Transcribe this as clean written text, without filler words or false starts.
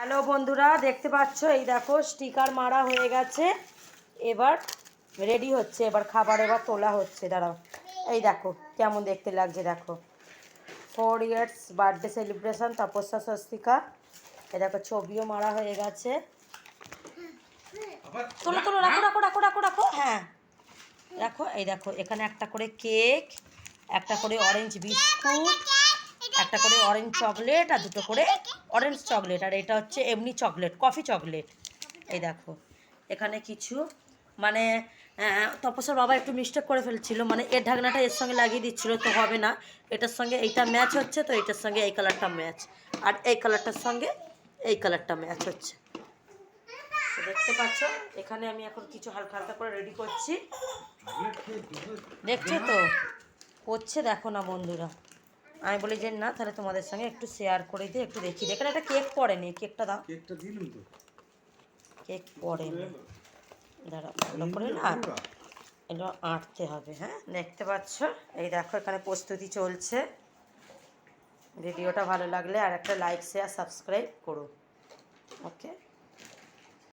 Hello বন্ধুরা, দেখতে পাচ্ছ এই দেখো স্টিকার মারা হয়ে গেছে। এবার রেডি হচ্ছে, এবার খাবার এবার তোলা হচ্ছে। দাঁড়াও, এই দেখো কেমন দেখতে লাগছে। দেখো 4 ইয়ার্স বার্থডে সেলিব্রেশন তপস্যা স্বস্তিকা। এই দেখো ছবিও মারা হয়ে গেছে। তোলো তোলো, রাখো রাখো রাখো রাখো রাখো। হ্যাঁ রাখো। এই দেখো এখানে একটা করে কেক, একটা করে অরেঞ্জ বিস্কুট, একটা করে অরেঞ্জ চকলেট আর দুটো করে অরেঞ্জ চকলেট, আর এটা হচ্ছে এমনি চকলেট, কফি চকলেট। এই দেখো এখানে কিছু মানে তপস্যার বাবা একটু মিস্টেক করে ফেলছিল, মানে এর ঢাকনাটা এর সঙ্গে লাগিয়ে দিচ্ছিল, তো হবে না। এটার সঙ্গে এইটা ম্যাচ হচ্ছে, তো এটার সঙ্গে এই কালারটা ম্যাচ, আর এই কালারটার সঙ্গে এই কালারটা ম্যাচ হচ্ছে। তো দেখতে পাচ্ছ এখানে আমি এখন কিছু হালকা হালকা করে রেডি করছি। দেখছো তো হচ্ছে, দেখো না বন্ধুরা। আমি বলি যে না, তাহলে তোমাদের সঙ্গে একটু শেয়ার করে দিই, একটু দেখি। এখানে একটা কেক পড়েনি, কেকটা দাও। কেকটা দিলুম তো, কেক পড়েনি, দাঁড়াও ভালো করে না এগুলো আঁটতে হবে। হ্যাঁ দেখতে পাচ্ছ, এই দেখো এখানে প্রস্তুতি চলছে। ভিডিওটা ভালো লাগলে আর একটা লাইক শেয়ার সাবস্ক্রাইব করো। ওকে।